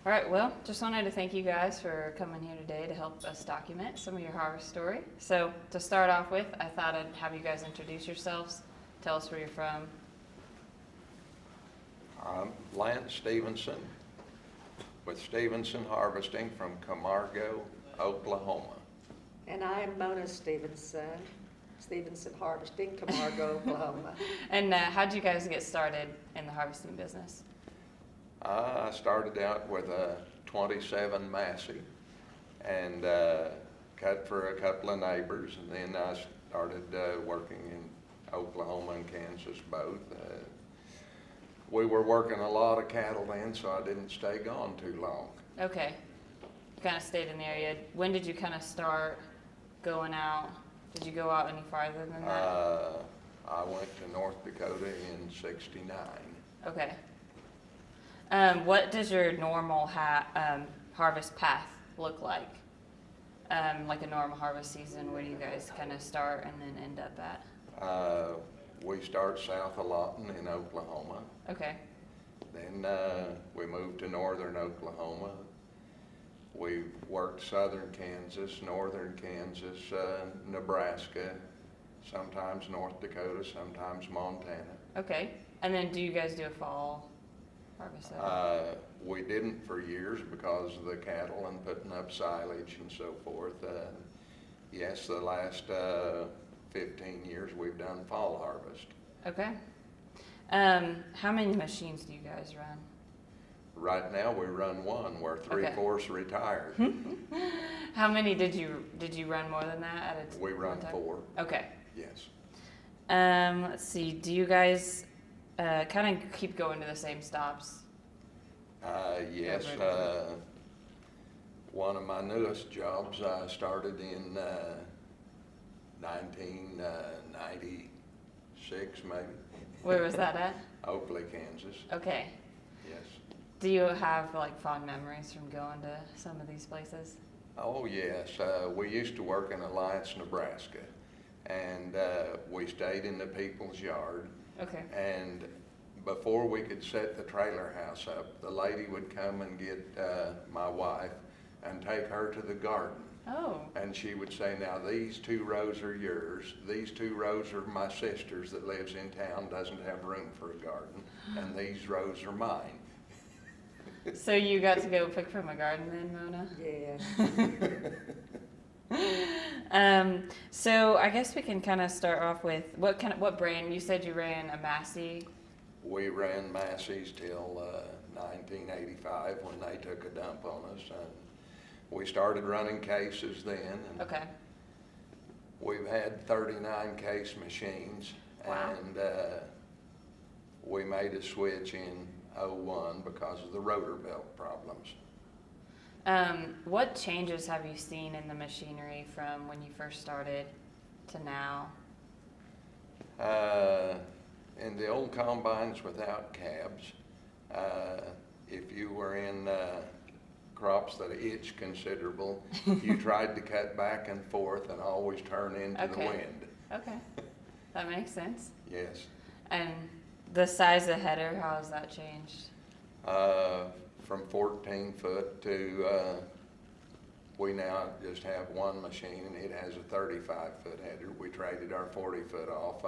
All right, well, just wanted to thank you guys for coming here today to help us document some of your harvest story. So to start off with, I thought I'd have you guys introduce yourselves. Tell us where you're from. I'm Lance Stephenson with Stephenson Harvesting from Camargo, Oklahoma. And I am Mona Stephenson Harvesting, Camargo, Oklahoma. And how'd you guys get started in the harvesting business? I started out with a 27 Massey and cut for a couple of neighbors, and then I started working in Oklahoma and Kansas both. We were working a lot of cattle then, so I didn't stay gone too long. Okay, you kind of stayed in the area. When did you kind of start going out? Did you go out any farther than that? I went to North Dakota in '69. Okay. What does your normal harvest path look like? Like a normal harvest season, where do you guys kind of start and then end up at? We start south of Lawton in Oklahoma. Okay. Then we moved to northern Oklahoma. We worked southern Kansas, northern Kansas, Nebraska, sometimes North Dakota, sometimes Montana. Okay. And then do you guys do a fall harvest? We didn't for years because of the cattle and putting up silage and so forth. Yes, the last 15 years we've done fall harvest. Okay. How many machines do you guys run? Right now we run one. We're three-fourths retired. How many did you run more than that at a We run one time? 4. Okay. Yes. Let's see. Do you guys kind of keep going to the same stops? Yes. One of my newest jobs I started in 1996 maybe. Where was that at? Oakley, Kansas. Okay. Yes. Do you have like fond memories from going to some of these places? Oh yes. We used to work in Alliance, Nebraska, and we stayed in the people's yard. Okay. And before we could set the trailer house up, the lady would come and get my wife and take her to the garden. Oh. And she would say, now these 2 rows are yours, these 2 rows are my sister's that lives in town, doesn't have room for a garden, and these rows are mine. So you got to go pick from a garden then, Mona? Yeah. So I guess we can kind of start off with what brand? You said you ran a Massey. We ran Massey's till 1985 when they took a dump on us. And we started running cases then. And Okay. we've had 39 case machines. Wow. And we made a switch in '01 because of the rotor belt problems. What changes have you seen in the machinery from when you first started to now? In the old combines without cabs, if you were in crops that itch considerable, you tried to cut back and forth and always turn into the wind. Okay. That makes sense. Yes. And the size of the header, how has that changed? From 14 foot to, we now just have one machine and it has a 35-foot header. We traded our 40-foot off.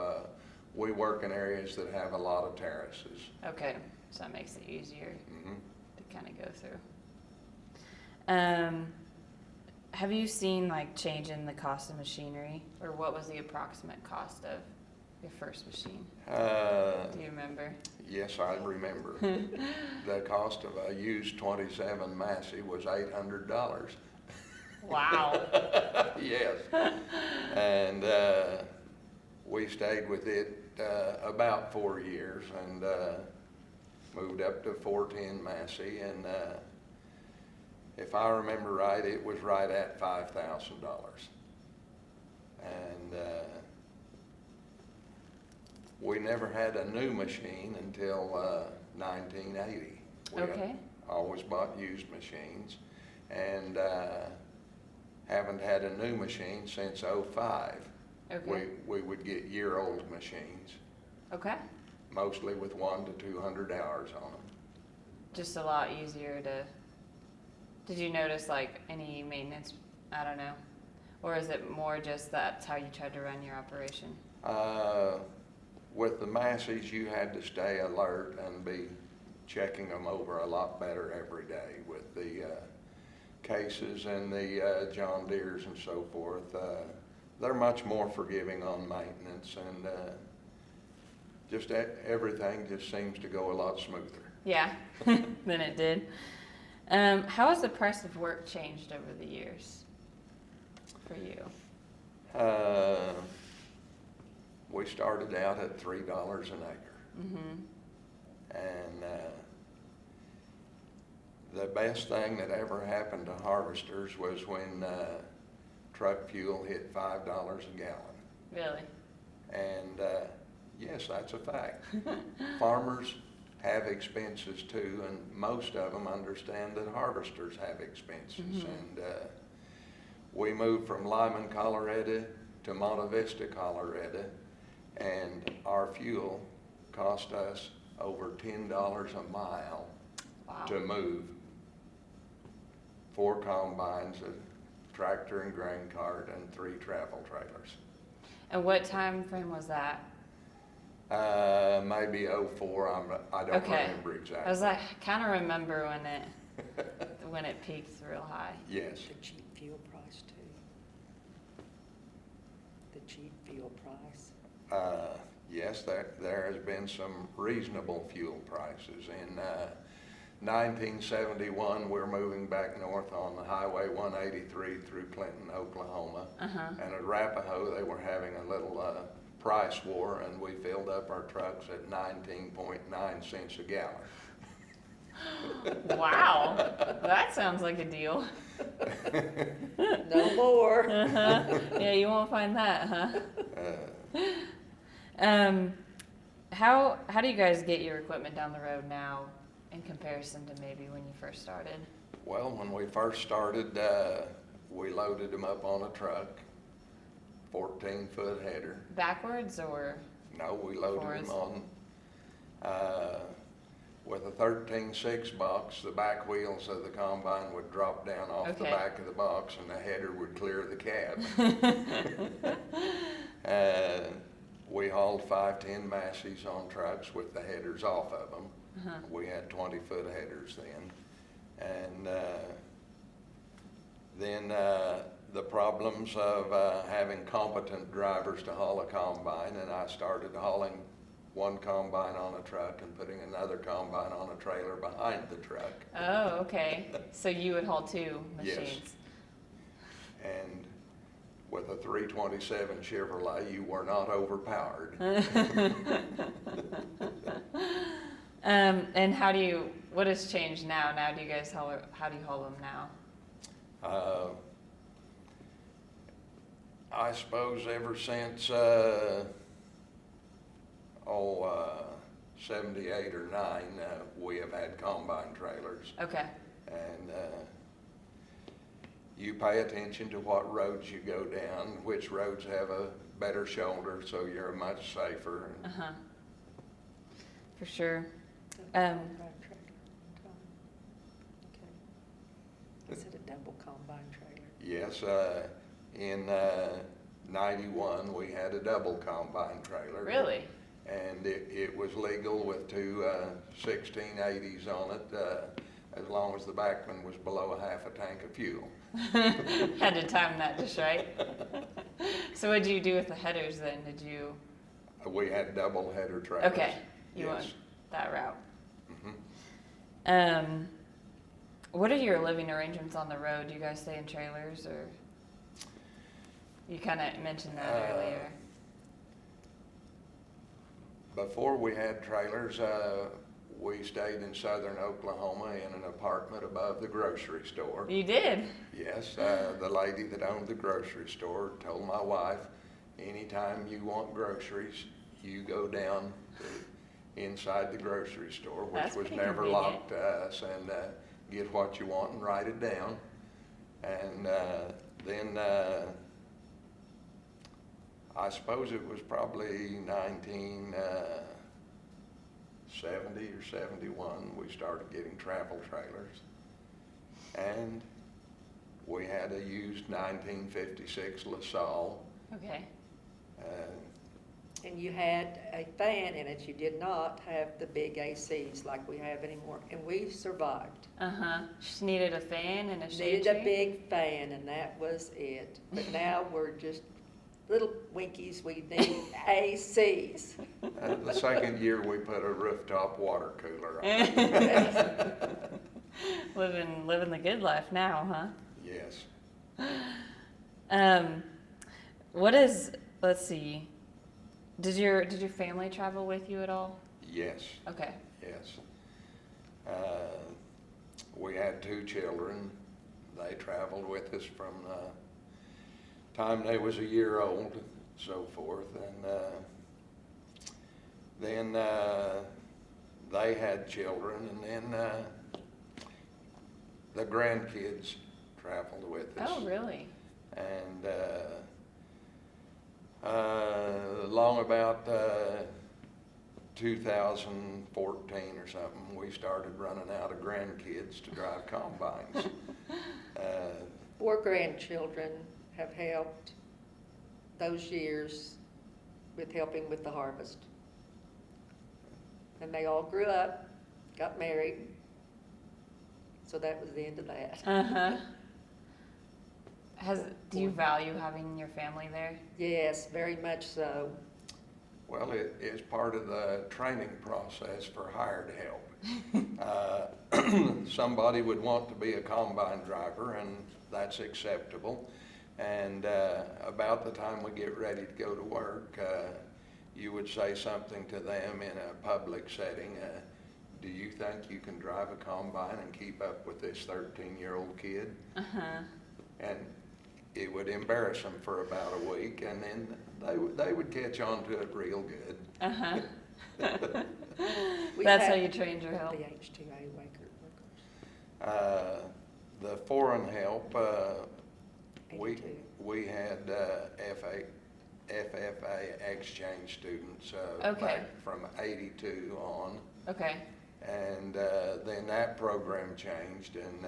We work in areas that have a lot of terraces. Okay, so that makes it easier Mm-hmm. to kind of go through. Have you seen like change in the cost of machinery, or what was the approximate cost of your first machine? Do you remember? Yes, I remember. The cost of a used 27 Massey was $800. Wow. Yes. And we stayed with it about 4 years and moved up to 410 Massey, and if I remember right, it was right at $5,000. And we never had a new machine until 1980. We Okay. always bought used machines, and haven't had a new machine since '05. Okay. We would get year-old machines, Okay. mostly with 100 to 200 hours on them. Just a lot easier to Did you notice like any maintenance? I don't know. Or is it more just that's how you tried to run your operation? With the Massey's, you had to stay alert and be checking them over a lot better every day. With the cases and the John Deeres and so forth, they're much more forgiving on maintenance, and just everything just seems to go a lot smoother. Yeah, than it did. How has the price of work changed over the years for you? We started out at $3 an acre. Mm-hmm. And the best thing that ever happened to harvesters was when truck fuel hit $5 a gallon. Really? And yes, that's a fact. Farmers have expenses too, and most of them understand that harvesters have expenses. Mm-hmm. And we moved from Lyman, Colorado to Monte Vista, Colorado, and our fuel cost us over $10 a mile. Wow. To move 4 combines, a tractor and grain cart, and 3 travel trailers. And what time frame was that? Maybe '04. I don't Okay. remember exactly. I was like, I kind of remember when it peaked real high. Yes. The cheap fuel price too. The cheap fuel price. Yes, there has been some reasonable fuel prices. In 1971, we're moving back north on the Highway 183 through Clinton, Oklahoma. Uh-huh. And at Arapahoe, they were having a little price war, and we filled up our trucks at 19.9 cents a gallon. Wow, that sounds like a deal. No more. Uh-huh. Yeah, you won't find that, huh? How do you guys get your equipment down the road now in comparison to maybe when you first started? Well, when we first started, we loaded them up on a truck, 14-foot header. Backwards or? No, we loaded Forwards? them on, with a 13.6 box, the back wheels of the combine would drop down off the Okay. back of the box, and the header would clear the cab. We hauled 510 Massey's on trucks with the headers off of them. Uh-huh. We had 20-foot headers then. And then the problems of having competent drivers to haul a combine, and I started hauling one combine on a truck and putting another combine on a trailer behind the truck. Oh, okay. So you would haul 2 Yes. machines. And with a 327 Chevrolet, you were not overpowered. And what has changed now? How do you haul them now? I suppose ever since 78 or 9, we have had combine trailers. Okay. And you pay attention to what roads you go down, which roads have a better shoulder, so you're much safer. Uh-huh. For sure. Combine trailer. Okay. Is it a double combine trailer? Yes, in 91, we had a double combine trailer. Really? And it was legal with 2 1680s on it, as long as the backman was below a half a tank of fuel. Had to time that just right. So what did you do with the headers then? We had double header trailers. Okay, you Yes. went that route. Mm-hmm. What are your living arrangements on the road? Do you guys stay in trailers, or you kind of mentioned that earlier? Before we had trailers, we stayed in southern Oklahoma in an apartment above the grocery store. You did? Yes, the lady that owned the grocery store told my wife, anytime you want groceries, you go down to inside the grocery store, which That's was pretty never convenient. locked to us, and get what you want and write it down. And then I suppose it was probably 1970 or 71, we started getting travel trailers. and we had a used 1956 LaSalle. Okay. Uh, And you had a fan in it. You did not have the big ACs like we have anymore. And we survived. Just needed a fan and a shade Needed tree? a big fan, and that was it. But now we're just little winkies. We need ACs. The second year, we put a rooftop water cooler on. Living the good life now, huh? Yes. Let's see, did your family travel with you at all? Yes. Okay. Yes. We had 2 children. They traveled with us from the time they was a year old, and so forth. And then they had children, and then the grandkids traveled with us. Oh, really? And along about 2014 or something, we started running out of grandkids to drive combines. 4 grandchildren have helped those years with helping with the harvest. And they all grew up, got married. So that was the end of that. Do you value having your family there? Yes, very much so. Well, it is part of the training process for hired help. Somebody would want to be a combine driver, and that's acceptable. And about the time we get ready to go to work, you would say something to them in a public setting. Do you think you can drive a combine and keep up with this 13-year-old kid? And it would embarrass them for about a week, and then they would catch on to it real good. That's how you trained your help? The H2A workers. The foreign help, we 82. had FFA exchange students Okay. back from 82 on. Okay. And then that program changed, and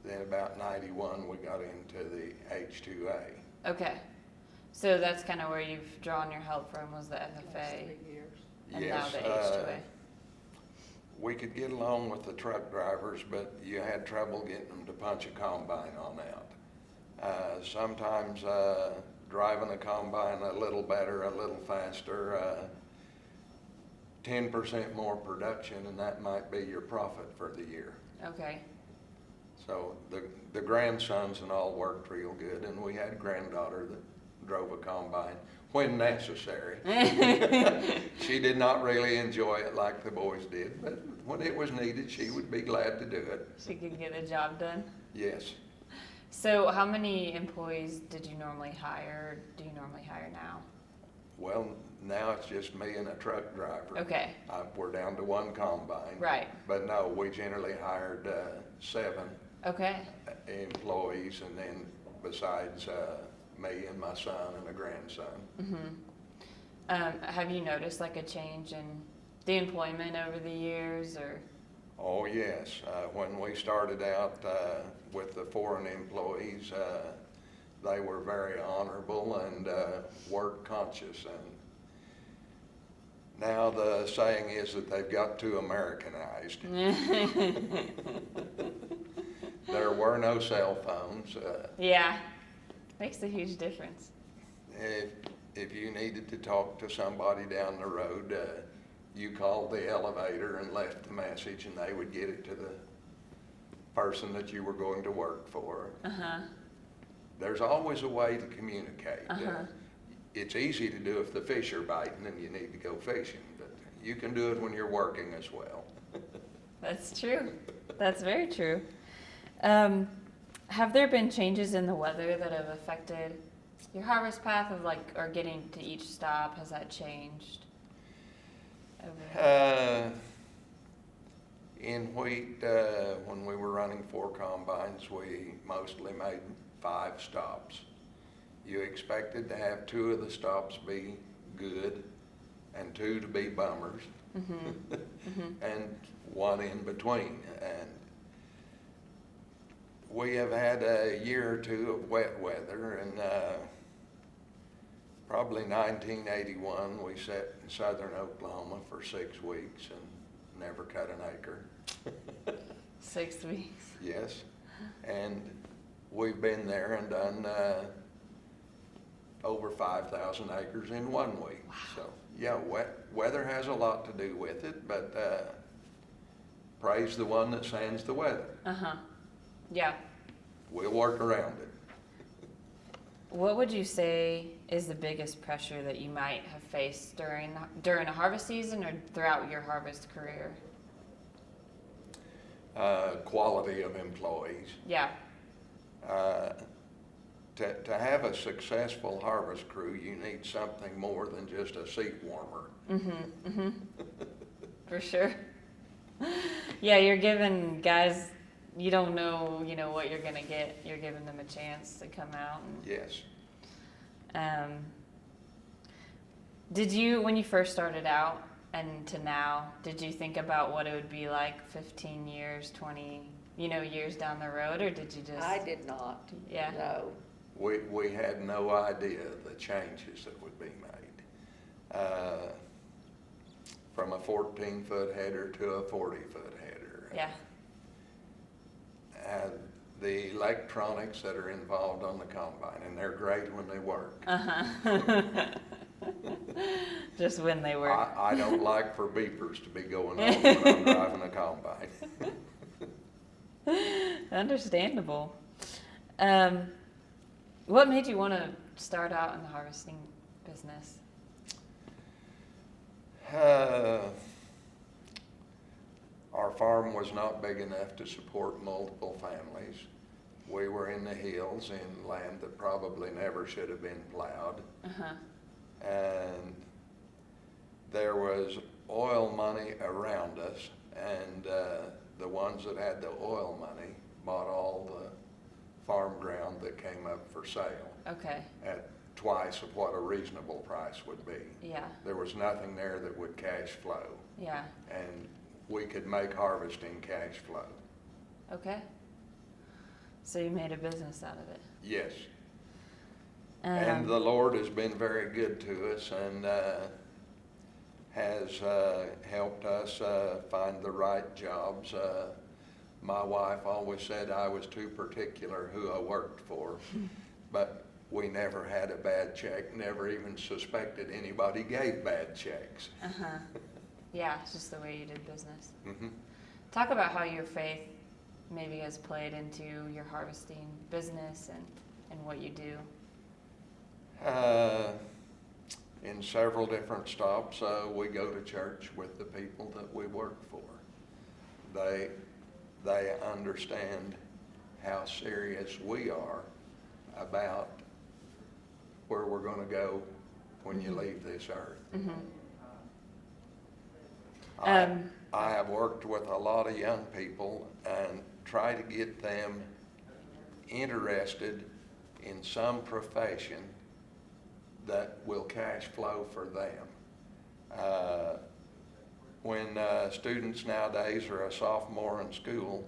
then about 91 we got into the H2A. Okay. So that's kind of where you've drawn your help from, was the FFA Last 3 years. and now Yes, the H2A. we could get along with the truck drivers, but you had trouble getting them to punch a combine on out. Sometimes driving a combine a little better, a little faster, 10% more production, and that might be your profit for the year. Okay. So the grandsons and all worked real good, and we had a granddaughter that drove a combine when necessary. She did not really enjoy it like the boys did, but when it was needed, she would be glad to do it. She could get the job done. Yes. So how many employees did you normally hire, or do you normally hire now? Well, now it's just me and a truck driver. Okay. We're down to 1 combine. Right. But no, we generally hired 7 Okay. employees, and then besides me and my son and a grandson. Have you noticed like a change in the employment over the years, or? Oh, yes. When we started out with the foreign employees, they were very honorable and work conscious. And now the saying is that they've got too Americanized. There were no cell phones. Yeah, makes a huge difference. If you needed to talk to somebody down the road, you called the elevator and left the message, and they would get it to the person that you were going to work for. There's always a way to communicate. It's easy to do if the fish are biting and you need to go fishing, but you can do it when you're working as well. That's true. That's very true. Have there been changes in the weather that have affected your harvest path of or getting to each stop? Has that changed? In wheat, when we were running 4 combines, we mostly made 5 stops. You expected to have 2 of the stops be good and 2 to be bummers, and 1 in between. And we have had a year or two of wet weather, and probably 1981, we sat in southern Oklahoma for 6 weeks and never cut an acre. 6 weeks. Yes, and we've been there and done over 5,000 acres in 1 week. Wow. So, yeah, weather has a lot to do with it, but praise the one that sends the weather. Yeah. We'll work around it. What would you say is the biggest pressure that you might have faced during a harvest season or throughout your harvest career? Quality of employees. Yeah. To have a successful harvest crew, you need something more than just a seat warmer. For sure. Yeah, you're giving guys, you don't know, what you're gonna get. You're giving them a chance to come out. Yes. Did you, when you first started out and to now, did you think about what it would be like 15 years, 20, years down the road, or did you just? I did not. Yeah. No. We had no idea the changes that would be made. From a 14-foot header to a 40-foot header. Yeah. The electronics that are involved on the combine, and they're great when they work. Just when they work. I don't like for beepers to be going off when I'm driving a combine. Understandable. What made you want to start out in the harvesting business? Our farm was not big enough to support multiple families. We were in the hills in land that probably never should have been plowed. And there was oil money around us, and the ones that had the oil money bought all the farm ground that came up for sale. Okay. At twice of what a reasonable price would be. Yeah. There was nothing there that would cash flow. Yeah. And we could make harvesting cash flow. Okay. So you made a business out of it. Yes. And the Lord has been very good to us and has helped us find the right jobs. My wife always said I was too particular who I worked for, but we never had a bad check, never even suspected anybody gave bad checks. Yeah, it's just the way you did business. Mm-hmm. Talk about how your faith maybe has played into your harvesting business and what you do. In several different stops, we go to church with the people that we work for. They understand how serious we are about where we're going to go when you leave this earth. I have worked with a lot of young people and try to get them interested in some profession that will cash flow for them. When students nowadays are a sophomore in school,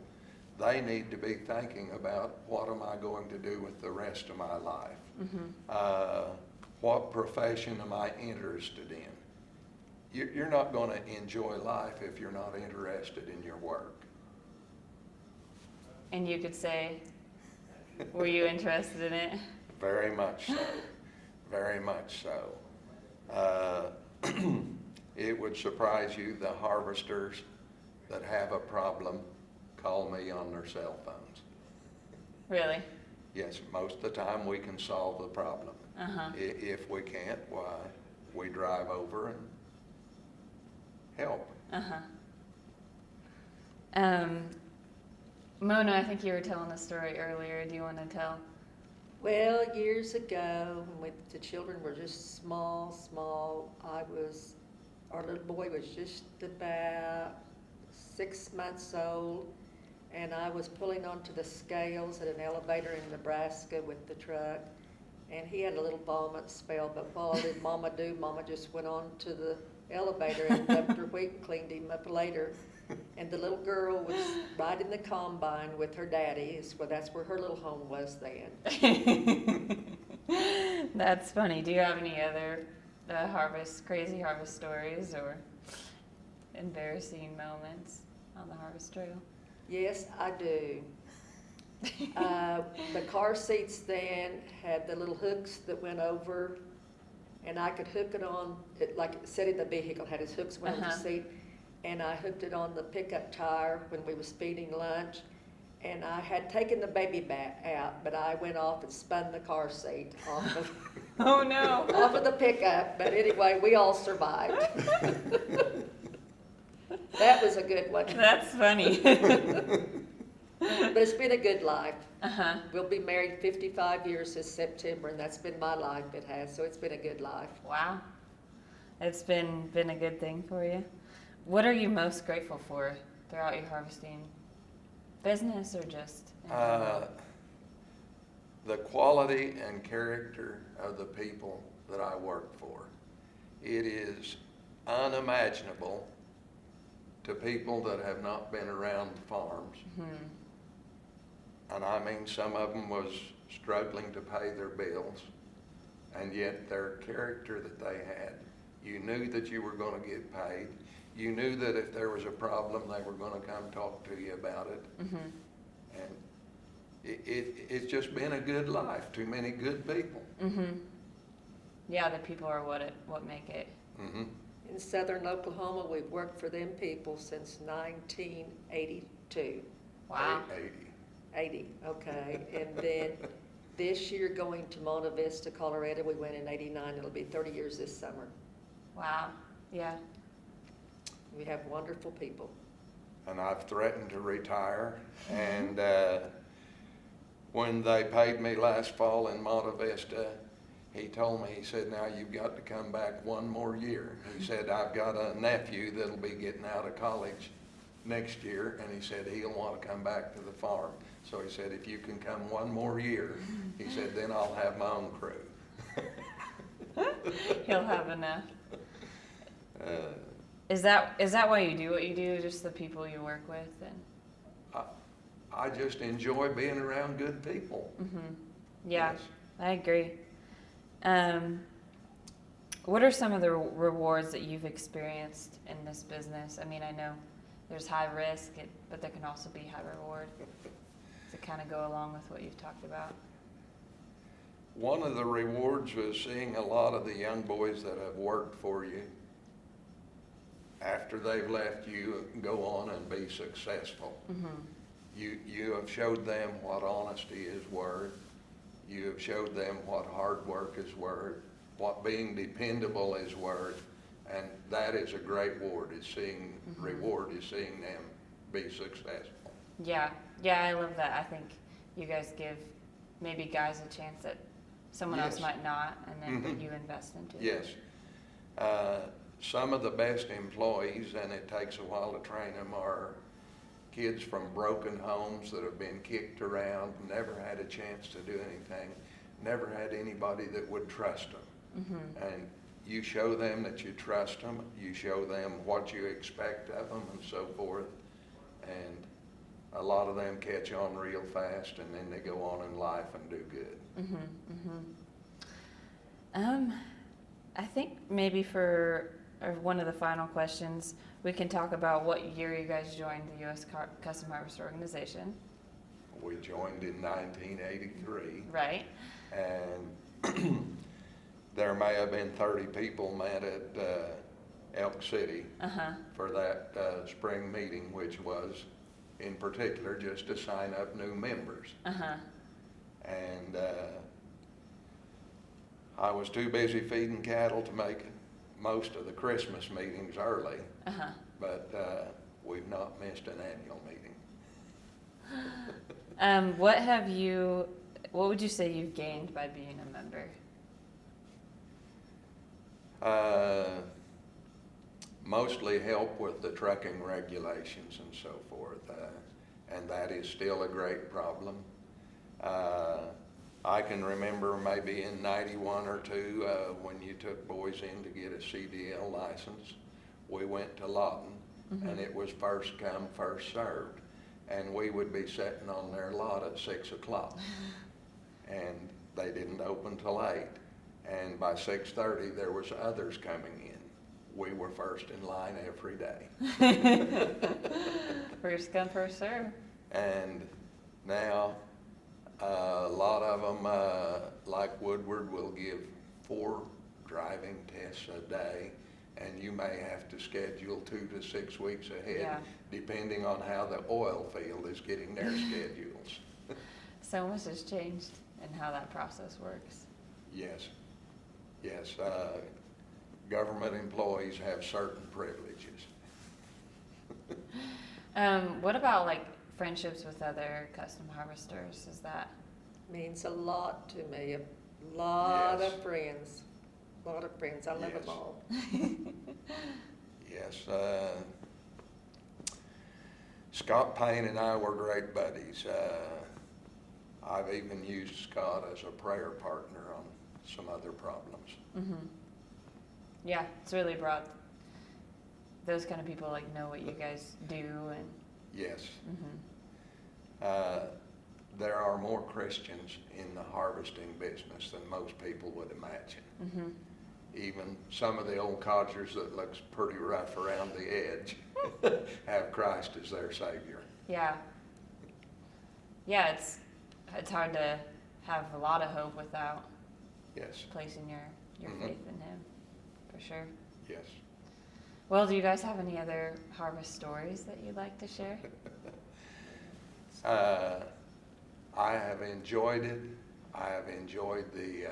they need to be thinking about what am I going to do with the rest of my life? What profession am I interested in? You're not going to enjoy life if you're not interested in your work. And you could say, were you interested in it? Very much so. Very much so. It would surprise you, the harvesters that have a problem call me on their cell phones. Really? Yes, most of the time we can solve the problem. If we can't, why, we drive over and help. Mona, I think you were telling a story earlier. Do you want to tell? Well, years ago, when the children were just small, our little boy was just about 6 months old, and I was pulling onto the scales at an elevator in Nebraska with the truck, and he had a little vomit spell, but what did Mama do? Mama just went on to the elevator and dumped her wheat and cleaned him up later. And the little girl was riding the combine with her daddy, that's where her little home was then. That's funny. Do you have any other crazy harvest stories or embarrassing moments on the harvest trail? Yes, I do. The car seats then had the little hooks that went over, and I could hook it on, like it said in the vehicle, had its hooks went on the seat, and I hooked it on the pickup tire when we was feeding lunch, and I had taken the baby back out, but I went off and spun the car seat off of, Oh no. off of the pickup, but anyway, we all survived. That was a good one. That's funny. But it's been a good life. Uh-huh. We'll be married 55 years this September, and that's been my life, it has, so it's been a good life. Wow. It's been a good thing for you. What are you most grateful for throughout your harvesting business or just in general? The quality and character of the people that I work for. It is unimaginable to people that have not been around the farms. Mm-hmm. And I mean, some of them was struggling to pay their bills, and yet their character that they had, you knew that you were going to get paid. You knew that if there was a problem, they were going to come talk to you about it. Mm-hmm. And it's just been a good life. Too many good people. Mm-hmm. Yeah, the people are what make it. Mm-hmm. In southern Oklahoma, we've worked for them people since 1982. Wow. 80, okay. And then this year going to Mona Vista, Colorado, we went in 89. It'll be 30 years this summer. Wow. Yeah. We have wonderful people. And I've threatened to retire. And when they paid me last fall in Mona Vista, he told me, he said, now you've got to come back one more year. He said, I've got a nephew that'll be getting out of college next year, and he said he'll want to come back to the farm. So he said, if you can come one more year, he said, then I'll have my own crew. He'll have enough. Is that why you do what you do? Just the people you work with, and I just enjoy being around good people. Mm-hmm. Yeah, Yes. I agree. What are some of the rewards that you've experienced in this business? I mean, I know there's high risk, but there can also be high reward. To kind of go along with what you've talked about. One of the rewards was seeing a lot of the young boys that have worked for you, after they've left you, go on and be successful. Mm-hmm. You have showed them what honesty is worth. You have showed them what hard work is worth, what being dependable is worth, and that is a great reward. Reward is seeing them be successful. Yeah, I love that. I think you guys give maybe guys a chance that someone else might not, and then that you invest into. Yes. Some of the best employees, and it takes a while to train them, are kids from broken homes that have been kicked around, never had a chance to do anything, never had anybody that would trust them. Mm-hmm. And you show them that you trust them, you show them what you expect of them and so forth, and a lot of them catch on real fast, and then they go on in life and do good. Mm-hmm. Mm-hmm. I think maybe for one of the final questions, we can talk about what year you guys joined the U.S. Custom Harvest Organization. We joined in 1983. Right. And there may have been 30 people met at Elk City for that spring meeting, which was in particular just to sign up new members. And I was too busy feeding cattle to make most of the Christmas meetings early, but we've not missed an annual meeting. What would you say you've gained by being a member? Mostly help with the trucking regulations and so forth, and that is still a great problem. I can remember maybe in 91 or 2, when you took boys in to get a CDL license, we went to Lawton, and it was first come, first served. And we would be sitting on their lot at 6 o'clock. And they didn't open till 8. And by 6:30, there was others coming in. We were first in line every day. First come, first serve. And now, a lot of them, like Woodward, will give 4 driving tests a day, and you may have to schedule 2 to 6 weeks ahead, Yeah. depending on how the oil field is getting their schedules. So much has changed in how that process works. Yes, yes. Government employees have certain privileges. What about like friendships with other custom harvesters? Is that? Means a lot to me, a lot Yes. of friends, a lot of friends, I love Yes. them all. Yes, Scott Payne and I were great buddies. I've even used Scott as a prayer partner on some other problems. Yeah, it's really brought those kind of people like know what you guys do and. Yes. There are more Christians in the harvesting business than most people would imagine. Even some of the old codgers that looks pretty rough around the edge have Christ as their Savior. Yeah. Yeah, it's hard to have a lot of hope without Yes, placing your faith in Him, for sure. yes. Well, do you guys have any other harvest stories that you'd like to share? I have enjoyed it. I have enjoyed the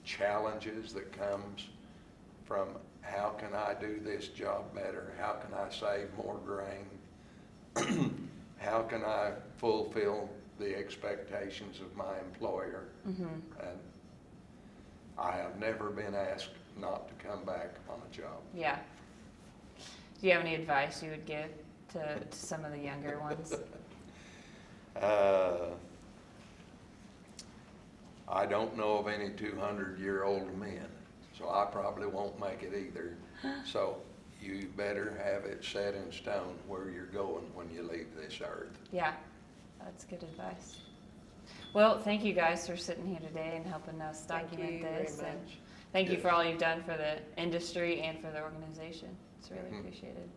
challenges that comes from how can I do this job better? How can I save more grain? How can I fulfill the expectations of my employer? And I have never been asked not to come back on a job. Yeah. Do you have any advice you would give to some of the younger ones? I don't know of any 200-year-old men, so I probably won't make it either. So you better have it set in stone where you're going when you leave this earth. Yeah, that's good advice. Well, thank you guys for sitting here today and helping us document this. Very And much. thank you Yes. for all you've done for the industry and for the organization. It's really appreciated.